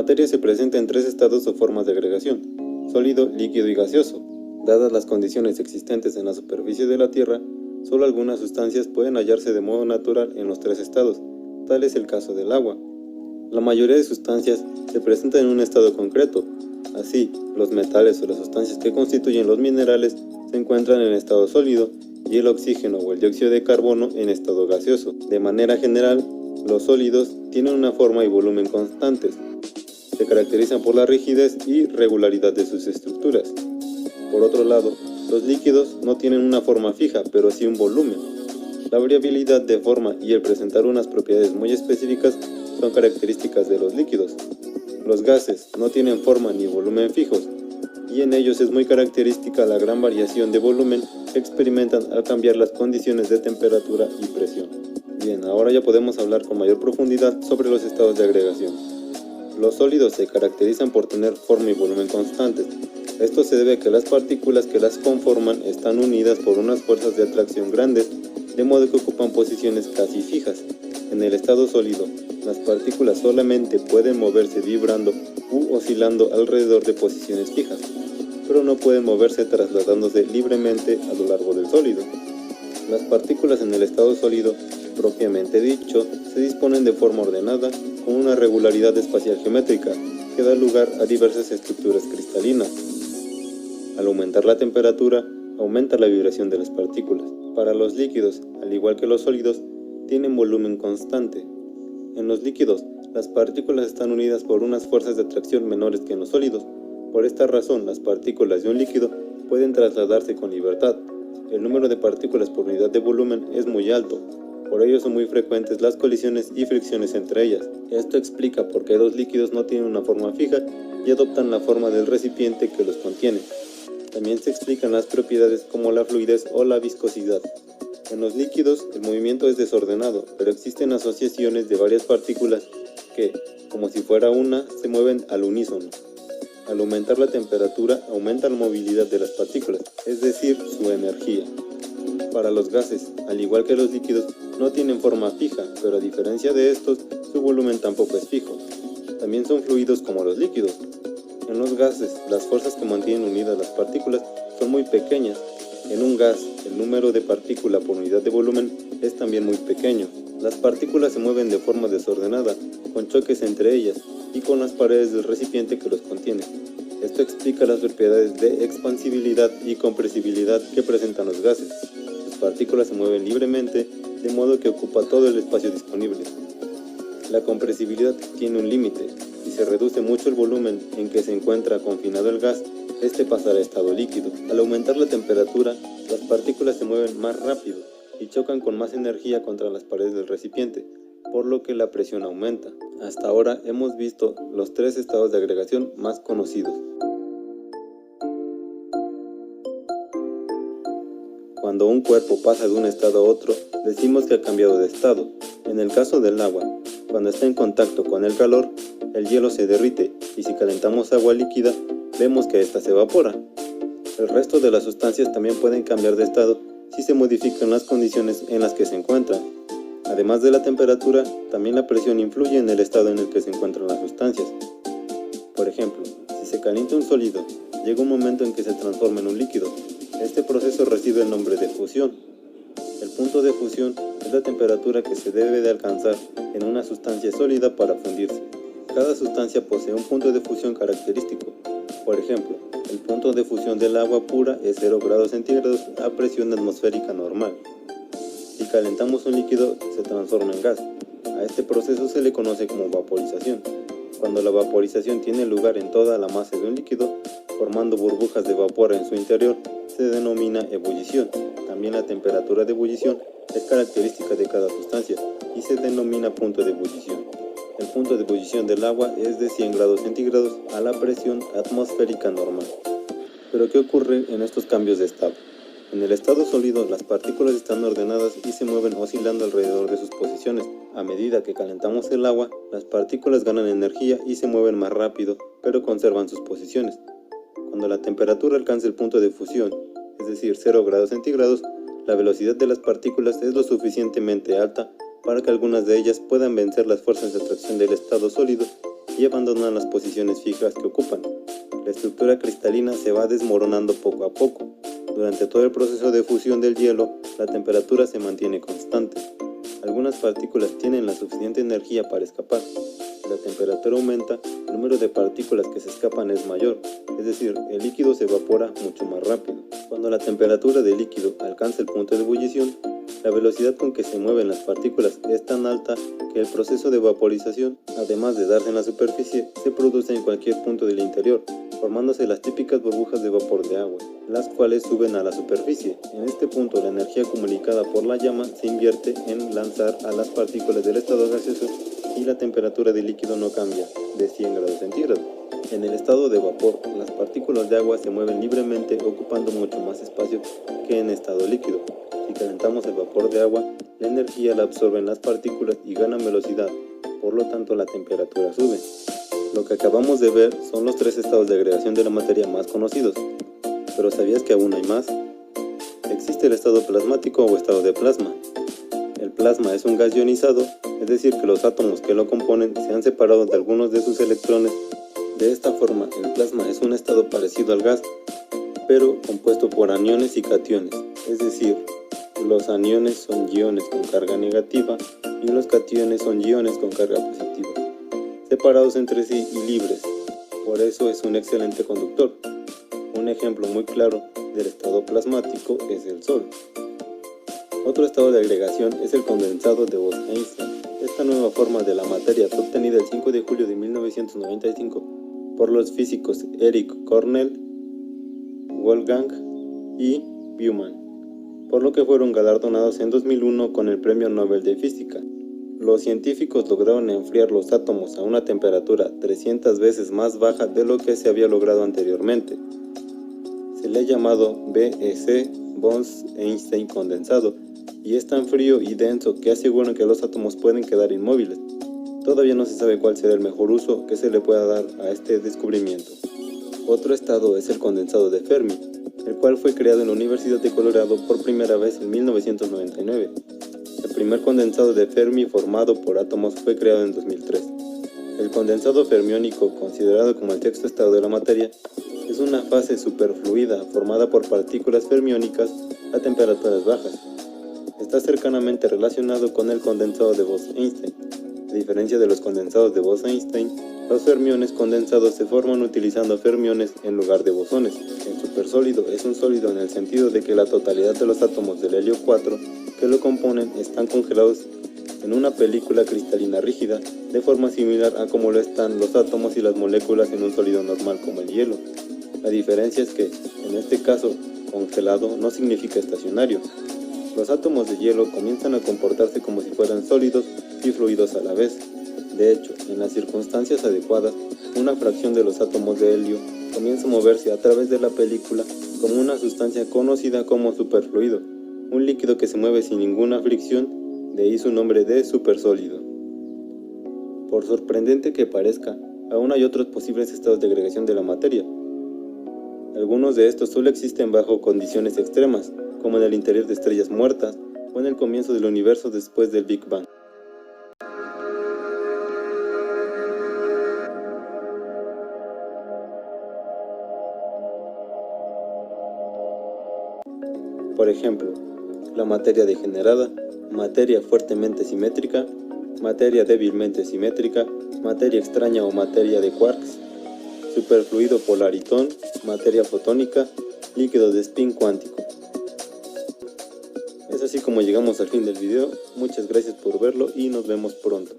materia se presenta en tres estados o formas de agregación: sólido, líquido y gaseoso. Dadas las condiciones existentes en la superficie de la Tierra, solo algunas sustancias pueden hallarse de modo natural en los tres estados. Tal es el caso del agua. La mayoría de sustancias se presentan en un estado concreto. Así, los metales o las sustancias que constituyen los minerales se encuentran en estado sólido y el oxígeno o el dióxido de carbono en estado gaseoso. De manera general, los sólidos tienen una forma y volumen constantes. Se caracterizan por la rigidez y regularidad de sus estructuras. Por otro lado, los líquidos no tienen una forma fija, pero sí un volumen. La variabilidad de forma y el presentar unas propiedades muy específicas son características de los líquidos. Los gases no tienen forma ni volumen fijos, y en ellos es muy característica la gran variación de volumen que experimentan al cambiar las condiciones de temperatura y presión. Bien, ahora ya podemos hablar con mayor profundidad sobre los estados de agregación. Los sólidos se caracterizan por tener forma y volumen constantes. Esto se debe a que las partículas que las conforman están unidas por unas fuerzas de atracción grandes, de modo que ocupan posiciones casi fijas. En el estado sólido, las partículas solamente pueden moverse vibrando u oscilando alrededor de posiciones fijas, pero no pueden moverse trasladándose libremente a lo largo del sólido. Las partículas en el estado sólido, propiamente dicho, se disponen de forma ordenada, con una regularidad espacial geométrica que da lugar a diversas estructuras cristalinas. Al aumentar la temperatura, aumenta la vibración de las partículas. Para los líquidos, al igual que los sólidos, tienen volumen constante. En los líquidos, las partículas están unidas por unas fuerzas de atracción menores que en los sólidos. Por esta razón, las partículas de un líquido pueden trasladarse con libertad. El número de partículas por unidad de volumen es muy alto. Por ello son muy frecuentes las colisiones y fricciones entre ellas. Esto explica por qué los líquidos no tienen una forma fija y adoptan la forma del recipiente que los contiene. También se explican las propiedades como la fluidez o la viscosidad. En los líquidos el movimiento es desordenado, pero existen asociaciones de varias partículas que, como si fuera una, se mueven al unísono. Al aumentar la temperatura, aumenta la movilidad de las partículas, es decir, su energía. Para los gases, al igual que los líquidos, no tienen forma fija, pero a diferencia de estos, su volumen tampoco es fijo. También son fluidos como los líquidos. En los gases, las fuerzas que mantienen unidas las partículas son muy pequeñas. En un gas, el número de partículas por unidad de volumen es también muy pequeño. Las partículas se mueven de forma desordenada, con choques entre ellas y con las paredes del recipiente que los contiene. Esto explica las propiedades de expansibilidad y compresibilidad que presentan los gases. Las partículas se mueven libremente, de modo que ocupa todo el espacio disponible. La compresibilidad tiene un límite. Si se reduce mucho el volumen en que se encuentra confinado el gas, este pasará a estado líquido. Al aumentar la temperatura, las partículas se mueven más rápido y chocan con más energía contra las paredes del recipiente, por lo que la presión aumenta. Hasta ahora hemos visto los tres estados de agregación más conocidos. Cuando un cuerpo pasa de un estado a otro, decimos que ha cambiado de estado. En el caso del agua, cuando está en contacto con el calor, el hielo se derrite y si calentamos agua líquida, vemos que ésta se evapora. El resto de las sustancias también pueden cambiar de estado si se modifican las condiciones en las que se encuentran. Además de la temperatura, también la presión influye en el estado en el que se encuentran las sustancias. Por ejemplo, si se calienta un sólido, llega un momento en que se transforma en un líquido. Este proceso recibe el nombre de fusión. El punto de fusión es la temperatura que se debe de alcanzar en una sustancia sólida para fundirse. Cada sustancia posee un punto de fusión característico. Por ejemplo, el punto de fusión del agua pura es 0 grados centígrados a presión atmosférica normal. Si calentamos un líquido, se transforma en gas. A este proceso se le conoce como vaporización. Cuando la vaporización tiene lugar en toda la masa de un líquido, formando burbujas de vapor en su interior, se denomina ebullición. También la temperatura de ebullición es característica de cada sustancia y se denomina punto de ebullición. El punto de ebullición del agua es de 100 grados centígrados a la presión atmosférica normal. ¿Pero qué ocurre en estos cambios de estado? En el estado sólido, las partículas están ordenadas y se mueven oscilando alrededor de sus posiciones. A medida que calentamos el agua, las partículas ganan energía y se mueven más rápido, pero conservan sus posiciones. Cuando la temperatura alcanza el punto de fusión, es decir, 0 grados centígrados, la velocidad de las partículas es lo suficientemente alta para que algunas de ellas puedan vencer las fuerzas de atracción del estado sólido y abandonan las posiciones fijas que ocupan. La estructura cristalina se va desmoronando poco a poco. Durante todo el proceso de fusión del hielo, la temperatura se mantiene constante. Algunas partículas tienen la suficiente energía para escapar. Si la temperatura aumenta, el número de partículas que se escapan es mayor, es decir, el líquido se evapora mucho más rápido. Cuando la temperatura del líquido alcanza el punto de ebullición, la velocidad con que se mueven las partículas es tan alta que el proceso de vaporización, además de darse en la superficie, se produce en cualquier punto del interior, formándose las típicas burbujas de vapor de agua, las cuales suben a la superficie. En este punto, la energía comunicada por la llama se invierte en lanzar a las partículas del estado gaseoso y la temperatura del líquido no cambia de 100 grados centígrados. En el estado de vapor, las partículas de agua se mueven libremente ocupando mucho más espacio que en estado líquido. Si calentamos el vapor de agua, la energía la absorben las partículas y ganan velocidad, por lo tanto la temperatura sube. Lo que acabamos de ver son los 3 estados de agregación de la materia más conocidos, pero ¿sabías que aún hay más? Existe el estado plasmático o estado de plasma. El plasma es un gas ionizado, es decir que los átomos que lo componen se han separado de algunos de sus electrones. De esta forma, el plasma es un estado parecido al gas, pero compuesto por aniones y cationes, es decir, los aniones son iones con carga negativa y los cationes son iones con carga positiva, separados entre sí y libres. Por eso es un excelente conductor. Un ejemplo muy claro del estado plasmático es el Sol. Otro estado de agregación es el condensado de Bose-Einstein. Esta nueva forma de la materia fue obtenida el 5 de julio de 1995 por los físicos Eric Cornell, Wolfgang y Baumann, por lo que fueron galardonados en 2001 con el Premio Nobel de Física. Los científicos lograron enfriar los átomos a una temperatura 300 veces más baja de lo que se había logrado anteriormente. Se le ha llamado BEC, Bose-Einstein condensado, y es tan frío y denso que aseguran que los átomos pueden quedar inmóviles. Todavía no se sabe cuál será el mejor uso que se le pueda dar a este descubrimiento. Otro estado es el condensado de Fermi, el cual fue creado en la Universidad de Colorado por primera vez en 1999. El primer condensado de Fermi formado por átomos fue creado en 2003. El condensado fermiónico, considerado como el sexto estado de la materia, es una fase superfluida formada por partículas fermiónicas a temperaturas bajas. Está cercanamente relacionado con el condensado de Bose-Einstein. A diferencia de los condensados de Bose-Einstein, los fermiones condensados se forman utilizando fermiones en lugar de bosones. El supersólido es un sólido en el sentido de que la totalidad de los átomos del helio 4 que lo componen están congelados en una película cristalina rígida, de forma similar a como lo están los átomos y las moléculas en un sólido normal como el hielo. La diferencia es que, en este caso, congelado no significa estacionario. Los átomos de hielo comienzan a comportarse como si fueran sólidos y fluidos a la vez. De hecho, en las circunstancias adecuadas, una fracción de los átomos de helio comienza a moverse a través de la película como una sustancia conocida como superfluido, un líquido que se mueve sin ninguna fricción, de ahí su nombre de supersólido. Por sorprendente que parezca, aún hay otros posibles estados de agregación de la materia. Algunos de estos solo existen bajo condiciones extremas, como en el interior de estrellas muertas o en el comienzo del universo después del Big Bang. Por ejemplo, la materia degenerada, materia fuertemente simétrica, materia débilmente simétrica, materia extraña o materia de quarks, superfluido polaritón, materia fotónica, líquido de spin cuántico. Es así como llegamos al fin del video. Muchas gracias por verlo y nos vemos pronto.